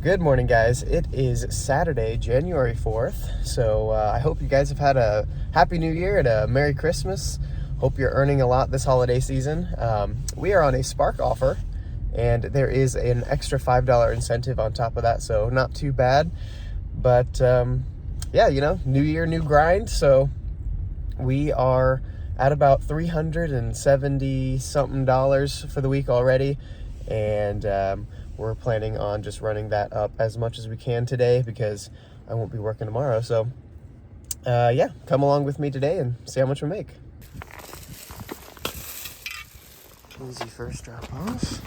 Good morning, guys. It is Saturday, January 4th. So I hope you guys have had a Happy New Year and a Merry Christmas. Hope you're earning a lot this holiday season. We are on a Spark offer, and there is an extra $5 incentive on top of that, so not too bad. But yeah, you know, new year, new grind. So we are at about $370 something for the week already, and we're planning on just running that up as much as we can today because I won't be working tomorrow. So yeah, come along with me today and see how much we make. Easy first drop off.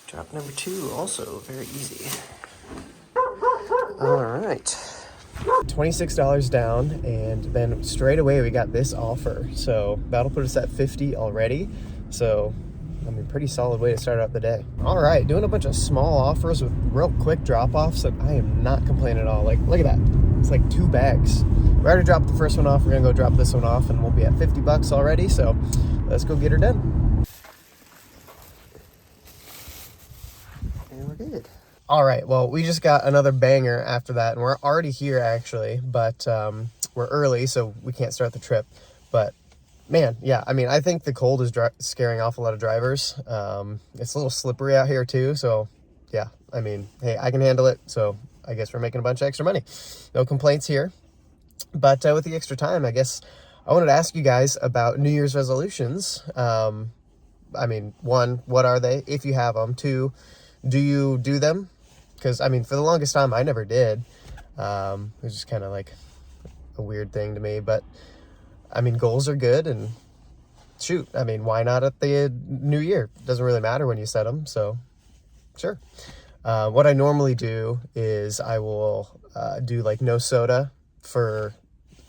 Drop number 2 also very easy. All right, $26 down, and then straight away we got this offer. So that'll put us at $50 already. So I mean, pretty solid way to start out the day. All right, doing a bunch of small offers with real quick drop-offs, and I am not complaining at all. Like, look at that. It's like 2 bags. We already dropped the first one off. We're gonna go drop this one off, and we'll be at $50 already, so let's go get her done. And we're good. All right, well, we just got another banger after that, and we're already here, actually, but we're early, so we can't start the trip. But man, yeah, I mean, I think the cold is scaring off a lot of drivers. It's a little slippery out here too, so yeah, I mean, hey, I can handle it, so I guess we're making a bunch of extra money. No complaints here. But with the extra time, I guess I wanted to ask you guys about New Year's resolutions. I mean, 1, what are they, if you have them? 2, do you do them? Because, I mean, for the longest time, I never did. It was just kind of like a weird thing to me, but I mean, goals are good, and shoot, I mean, why not at the new year? Doesn't really matter when you set them, so sure. What I normally do is I will do like no soda for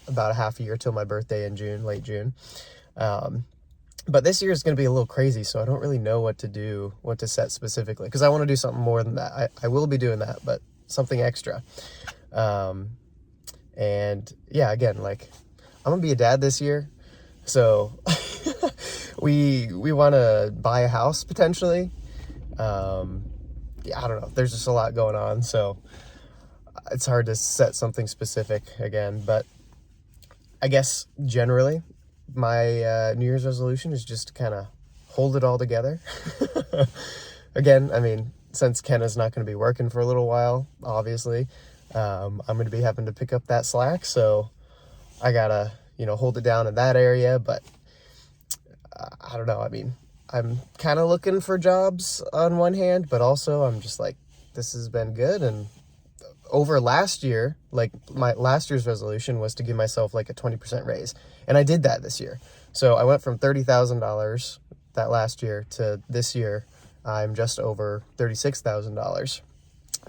about a half a year till my birthday in June, late June. But this year is going to be a little crazy, so I don't really know what to do, what to set specifically, because I want to do something more than that. I will be doing that, but something extra. And yeah, again, like, I'm gonna be a dad this year, so we want to buy a house potentially. Yeah, I don't know. There's just a lot going on, so it's hard to set something specific again. But I guess generally, my New Year's resolution is just to kind of hold it all together. Again, I mean, since Kenna's not going to be working for a little while, obviously, I'm going to be having to pick up that slack, so I gotta, you know, hold it down in that area. But I don't know. I mean, I'm kind of looking for jobs on one hand, but also I'm just like, this has been good. And over last year, like my last year's resolution was to give myself like a 20% raise. And I did that this year. So I went from $30,000 that last year to this year, I'm just over $36,000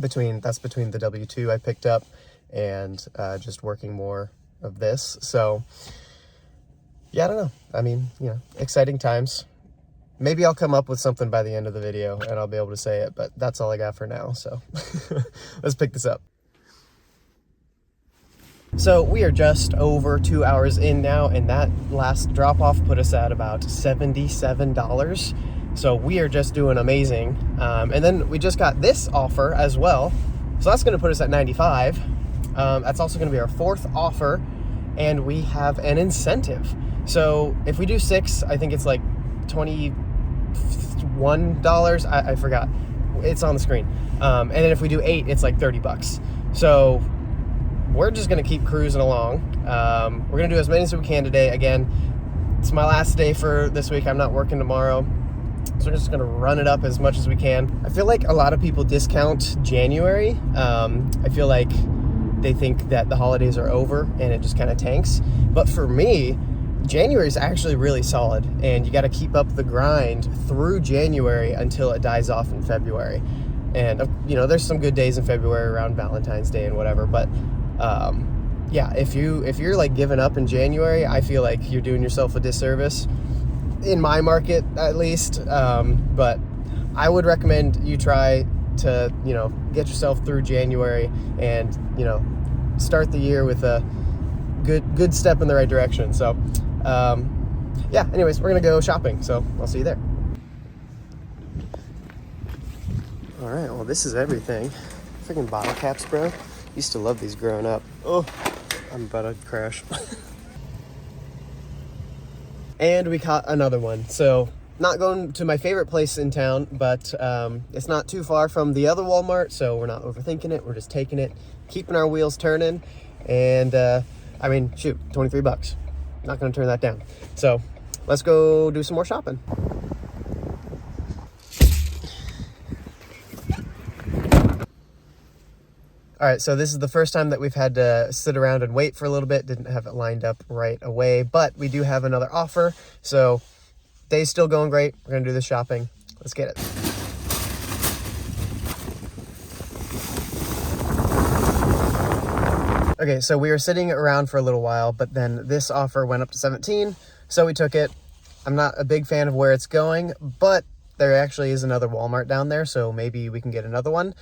between the W-2 I picked up and just working more of this. So yeah, I don't know. I mean, you know, exciting times. Maybe I'll come up with something by the end of the video and I'll be able to say it, but that's all I got for now. So let's pick this up. So we are just over 2 hours in now, and that last drop off put us at about $77. So we are just doing amazing. And then we just got this offer as well, so that's going to put us at 95. That's also going to be our 4th offer, and we have an incentive. So if we do 6, I think it's like $21. I forgot. It's on the screen. And then if we do 8, it's like $30. So we're just going to keep cruising along. We're going to do as many as we can today. Again, it's my last day for this week. I'm not working tomorrow, so we're just going to run it up as much as we can. I feel like a lot of people discount January. I feel like they think that the holidays are over and it just kind of tanks. But for me, January is actually really solid, and you got to keep up the grind through January until it dies off in February. And you know, there's some good days in February around Valentine's Day and whatever, but yeah, if you're like giving up in January, I feel like you're doing yourself a disservice, in my market at least. But I would recommend you try to, you know, get yourself through January and, you know, start the year with a good step in the right direction. So yeah, anyways, we're gonna go shopping, so I'll see you there. All right, well, this is everything. Freaking bottle caps, bro. Used to love these growing up. Oh, I'm about to crash. And we caught another one. So not going to my favorite place in town, but it's not too far from the other Walmart, so we're not overthinking it. We're just taking it, keeping our wheels turning, and I mean, shoot, 23 bucks. Not gonna turn that down. So let's go do some more shopping. All right, so this is the first time that we've had to sit around and wait for a little bit. Didn't have it lined up right away, but we do have another offer. So day's still going great. We're gonna do this shopping. Let's get it. Okay, so we were sitting around for a little while, but then this offer went up to 17, so we took it. I'm not a big fan of where it's going, but there actually is another Walmart down there, so maybe we can get another one.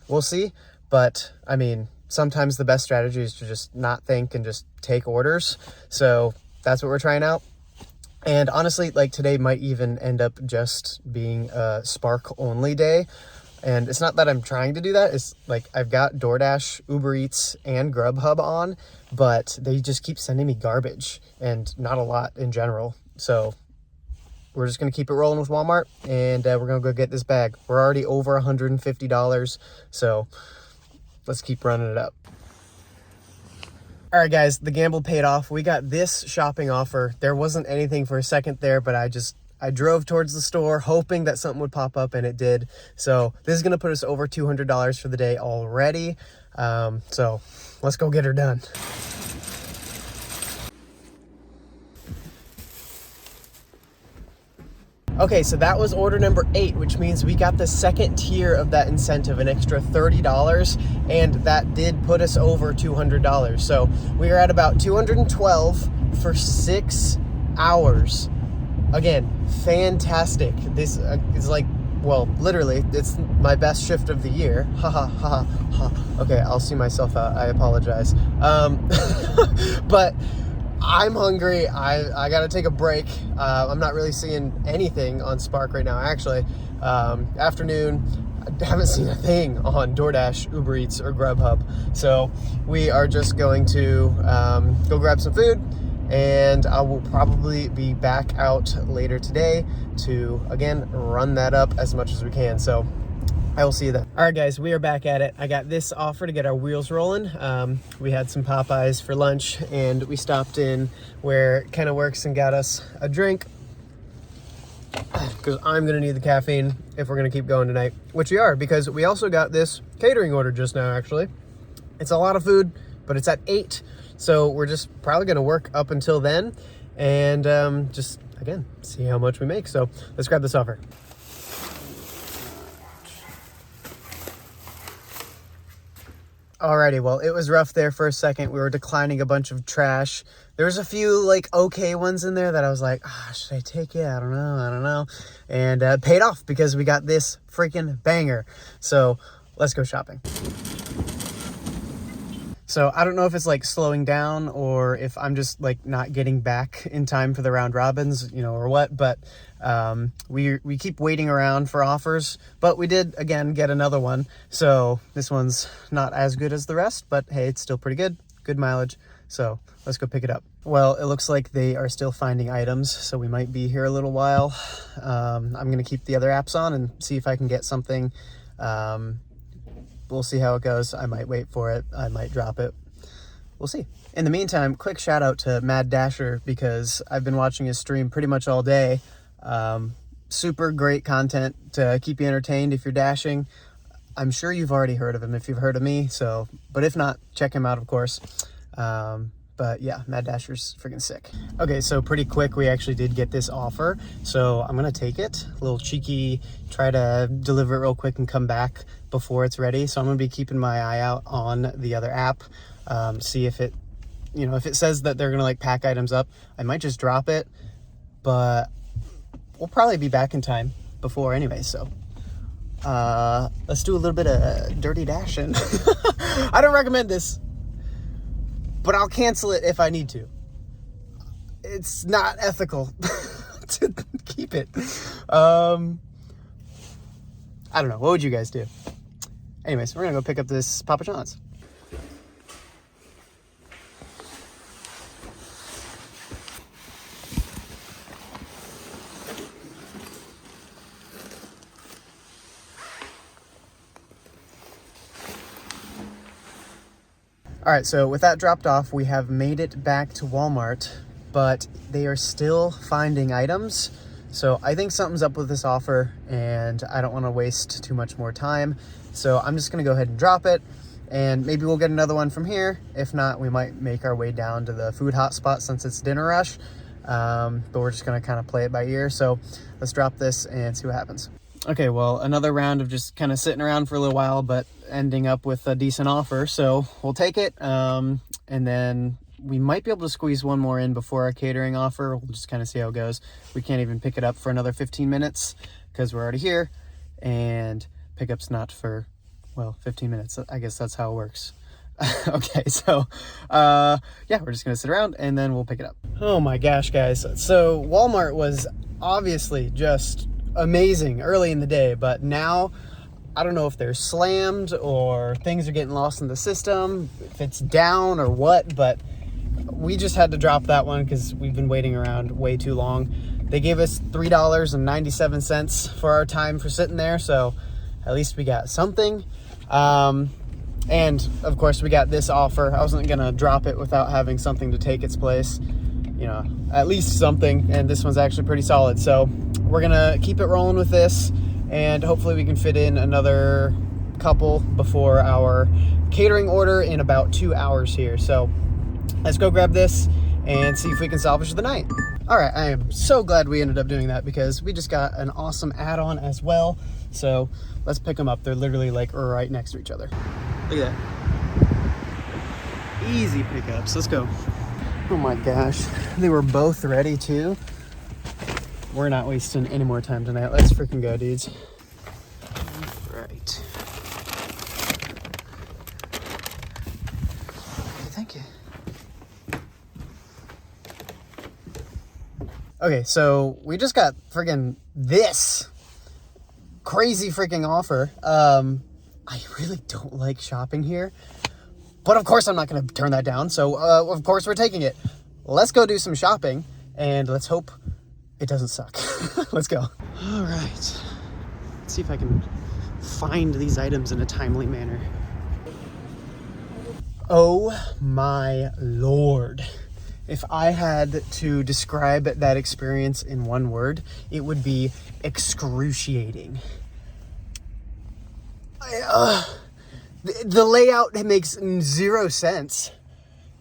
We'll see. But I mean, sometimes the best strategy is to just not think and just take orders. So that's what we're trying out. And honestly, like today might even end up just being a Spark only day. And it's not that I'm trying to do that. It's like I've got DoorDash, UberEats, and GrubHub on, but they just keep sending me garbage and not a lot in general. So we're just going to keep it rolling with Walmart, and we're going to go get this bag. We're already over $150, so let's keep running it up. All right, guys, the gamble paid off. We got this shopping offer. There wasn't anything for a second there, but I drove towards the store hoping that something would pop up, and it did. So this is going to put us over $200 for the day already. So let's go get her done. Okay, so that was order number 8, which means we got the second tier of that incentive, an extra $30, and that did put us over $200. So we are at about 212 for 6 hours. Again, fantastic. This is like, well, literally, it's my best shift of the year. Ha ha ha ha. Okay, I'll see myself out. I apologize. But I'm hungry. I gotta take a break. I'm not really seeing anything on Spark right now, actually. Afternoon, I haven't seen a thing on DoorDash, UberEats, or GrubHub. So we are just going to go grab some food, and I will probably be back out later today to, again, run that up as much as we can. So I will see you then. All right, guys, we are back at it. I got this offer to get our wheels rolling. We had some Popeyes for lunch, and we stopped in where it kind of works and got us a drink, because I'm going to need the caffeine if we're going to keep going tonight, which we are, because we also got this catering order just now, actually. It's a lot of food, but it's at 8, so we're just probably going to work up until then and just, again, see how much we make. So let's grab this offer. Alrighty, well, it was rough there for a second. We were declining a bunch of trash. There was a few, like, okay ones in there that I was like, should I take it? I don't know. And paid off because we got this freaking banger. So let's go shopping. So I don't know if it's like slowing down or if I'm just like not getting back in time for the round robins, you know, or what, but we keep waiting around for offers, but we did again get another one. So this one's not as good as the rest, but hey, it's still pretty good mileage. So let's go pick it up. Well, it looks like they are still finding items, so we might be here a little while. I'm gonna keep the other apps on and see if I can get something. We'll see how it goes. I might wait for it. I might drop it. We'll see. In the meantime, quick shout out to Mad Dasher, because I've been watching his stream pretty much all day. Super great content to keep you entertained if you're dashing. I'm sure you've already heard of him if you've heard of me. So, but if not, check him out, of course. But yeah, Mad Dasher's freaking sick. Okay, so pretty quick, we actually did get this offer. So I'm gonna take it. A little cheeky, try to deliver it real quick and come back before it's ready. So I'm gonna be keeping my eye out on the other app. See if it, you know, if it says that they're gonna like pack items up, I might just drop it, but we'll probably be back in time before anyway. So let's do a little bit of dirty dashing. I don't recommend this, but I'll cancel it if I need to. It's not ethical to keep it. I don't know. What would you guys do? Anyways, we're gonna go pick up this Papa John's. All right, so with that dropped off, we have made it back to Walmart, but they are still finding items. So I think something's up with this offer, and I don't want to waste too much more time. So I'm just going to go ahead and drop it, and maybe we'll get another one from here. If not, we might make our way down to the food hotspot since it's dinner rush. But we're just going to kind of play it by ear. So let's drop this and see what happens. Okay, well, another round of just kind of sitting around for a little while, but ending up with a decent offer. So we'll take it, and then we might be able to squeeze one more in before our catering offer. We'll just kind of see how it goes. We can't even pick it up for another 15 minutes because we're already here, and pickup's not for, well, 15 minutes. I guess that's how it works. Okay, so yeah, we're just gonna sit around and then we'll pick it up. Oh my gosh, guys. So Walmart was obviously just amazing early in the day, but now I don't know if they're slammed or things are getting lost in the system, if it's down or what, but we just had to drop that one because we've been waiting around way too long. They gave us $3.97 for our time for sitting there, so at least we got something. And of course we got this offer. I wasn't gonna drop it without having something to take its place, you know, at least something, and this one's actually pretty solid. So we're gonna keep it rolling with this, and hopefully we can fit in another couple before our catering order in about 2 hours here. So let's go grab this and see if we can salvage the night. All right, I am so glad we ended up doing that because we just got an awesome add-on as well. So let's pick them up. They're literally like right next to each other. Look at that. Easy pickups. Let's go. Oh my gosh. They were both ready too. We're not wasting any more time tonight. Let's freaking go, dudes. All right. Thank you. Okay, so we just got freaking this crazy freaking offer. I really don't like shopping here, but of course I'm not going to turn that down. So of course we're taking it. Let's go do some shopping and let's hope it doesn't suck. Let's go. All right. Let's see if I can find these items in a timely manner. Oh my Lord. If I had to describe that experience in one word, it would be excruciating. The layout makes zero sense.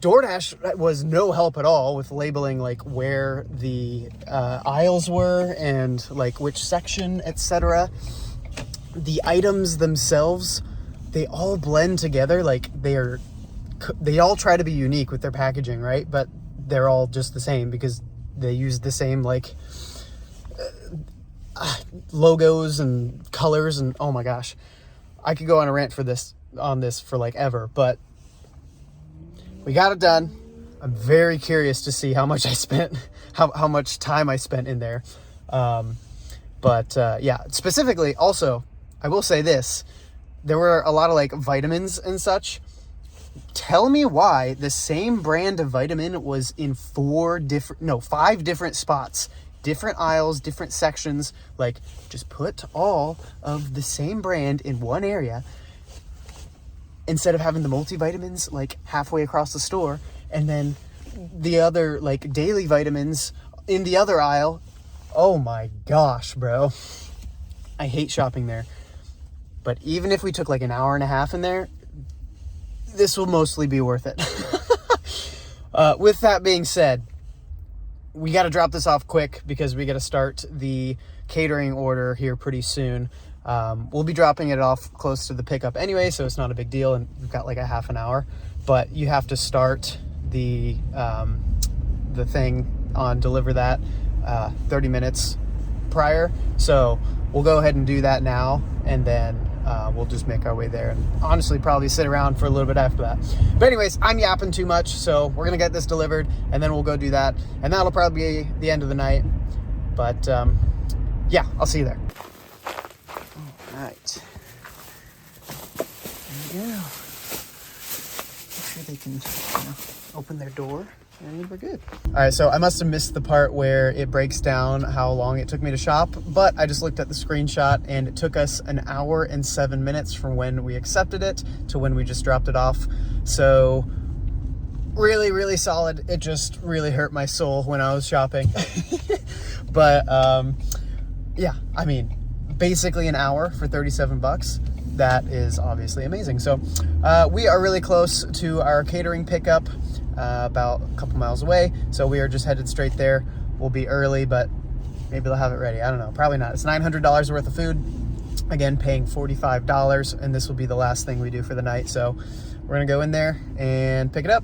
DoorDash was no help at all with labeling like where the aisles were and like which section, etc. The items themselves, they all blend together. Like they all try to be unique with their packaging, right? But they're all just the same because they use the same like logos and colors, and oh my gosh, I could go on a rant on this for like ever, but we got it done. I'm very curious to see how much I spent, how much time I spent in there. Yeah, specifically also, I will say this, there were a lot of like vitamins and such. Tell me why the same brand of vitamin was in 5 different spots, different aisles, different sections. Like, just put all of the same brand in one area instead of having the multivitamins like halfway across the store and then the other like daily vitamins in the other aisle. Oh my gosh, bro. I hate shopping there. But even if we took like an hour and a half in there, this will mostly be worth it. With that being said, we got to drop this off quick because we got to start the catering order here pretty soon. We'll be dropping it off close to the pickup anyway, so it's not a big deal, and we've got like a half an hour. But you have to start the thing on DeliverThat 30 minutes prior. So we'll go ahead and do that now, and then we'll just make our way there and honestly probably sit around for a little bit after that. But anyways, I'm yapping too much, so we're gonna get this delivered and then we'll go do that, and that'll probably be the end of the night. But yeah, I'll see you there. All right. we go. Make sure they can, open their door, and we're good. All right, so I must have missed the part where it breaks down how long it took me to shop, but I just looked at the screenshot and it took us 1 hour and 7 minutes from when we accepted it to when we just dropped it off. So really, really solid. It just really hurt my soul when I was shopping. But yeah, I mean, basically an hour for 37 bucks. That is obviously amazing. So we are really close to our catering pickup, about a couple miles away. So we are just headed straight there. We'll be early, but maybe they'll have it ready. I don't know, probably not. It's $900 worth of food. Again, paying $45, and this will be the last thing we do for the night. So we're gonna go in there and pick it up,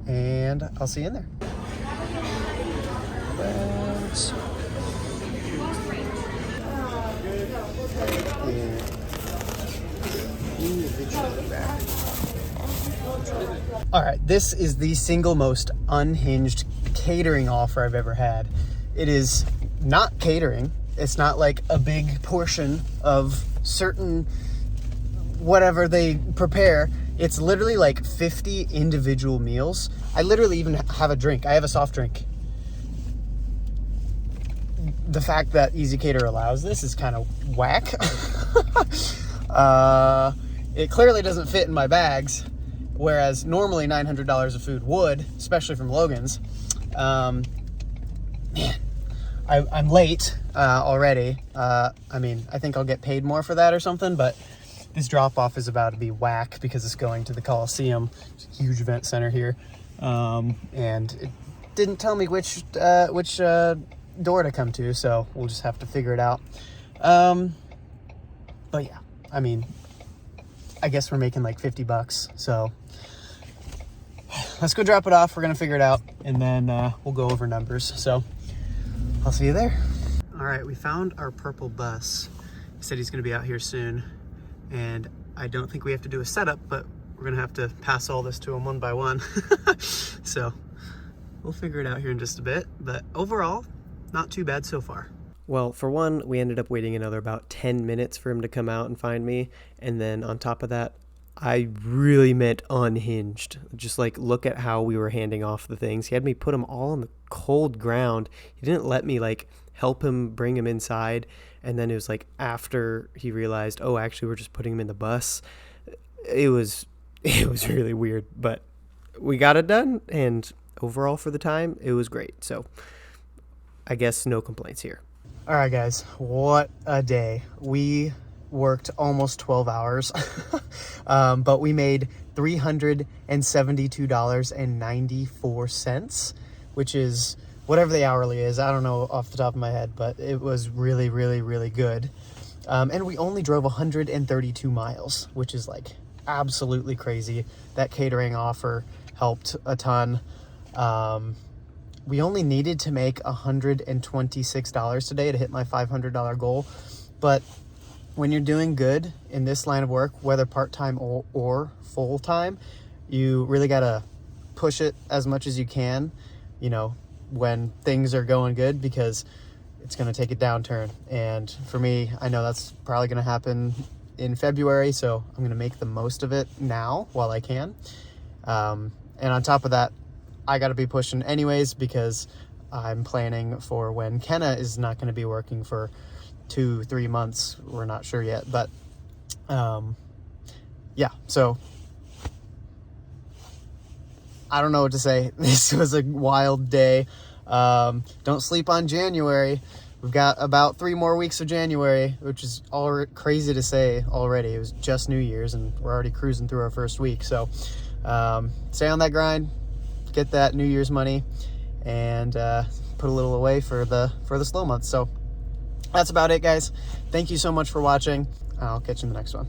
and I'll see you in there. All right, this is the single most unhinged catering offer I've ever had. It is not catering. It's not like a big portion of certain whatever they prepare. It's literally like 50 individual meals. I literally even have a drink. I have a soft drink. The fact that Easy Cater allows this is kind of whack. It clearly doesn't fit in my bags, whereas normally $900 of food would, especially from Logan's. Man, I'm late already. I mean, I think I'll get paid more for that or something, but this drop-off is about to be whack because it's going to the Coliseum. It's a huge event center here. And it didn't tell me which door to come to, so we'll just have to figure it out. But yeah, I mean, I guess we're making like 50 bucks, so let's go drop it off. We're gonna figure it out, and then we'll go over numbers. So I'll see you there. All right, we found our purple bus. He said he's gonna be out here soon, and I don't think we have to do a setup, but we're gonna have to pass all this to him one by one. So we'll figure it out here in just a bit, but overall, not too bad so far. Well, for one, we ended up waiting another about 10 minutes for him to come out and find me. And then on top of that, I really meant unhinged. Just like, look at how we were handing off the things. He had me put them all on the cold ground. He didn't let me like help him bring him inside. And then it was like after he realized, oh, actually we're just putting him in the bus. It was really weird, but we got it done. And overall for the time, it was great. So I guess no complaints here. All right, guys, what a day. We worked almost 12 hours, but we made $372.94, which is whatever the hourly is. I don't know off the top of my head, but it was really, really, really good. And we only drove 132 miles, which is like absolutely crazy. That catering offer helped a ton. We only needed to make $126 today to hit my $500 goal. But when you're doing good in this line of work, whether part-time or full-time, you really got to push it as much as you can, you know, when things are going good, because it's going to take a downturn. And for me, I know that's probably going to happen in February, so I'm going to make the most of it now while I can. And on top of that, I got to be pushing anyways, because I'm planning for when Kenna is not going to be working for 2-3 months. We're not sure yet, but yeah, so I don't know what to say. This was a wild day. Don't sleep on January. We've got about 3 more weeks of January, which is all crazy to say already. It was just New Year's and we're already cruising through our first week. So stay on that grind, get that New Year's money, and put a little away for the slow months. So that's about it, guys. Thank you so much for watching. I'll catch you in the next one.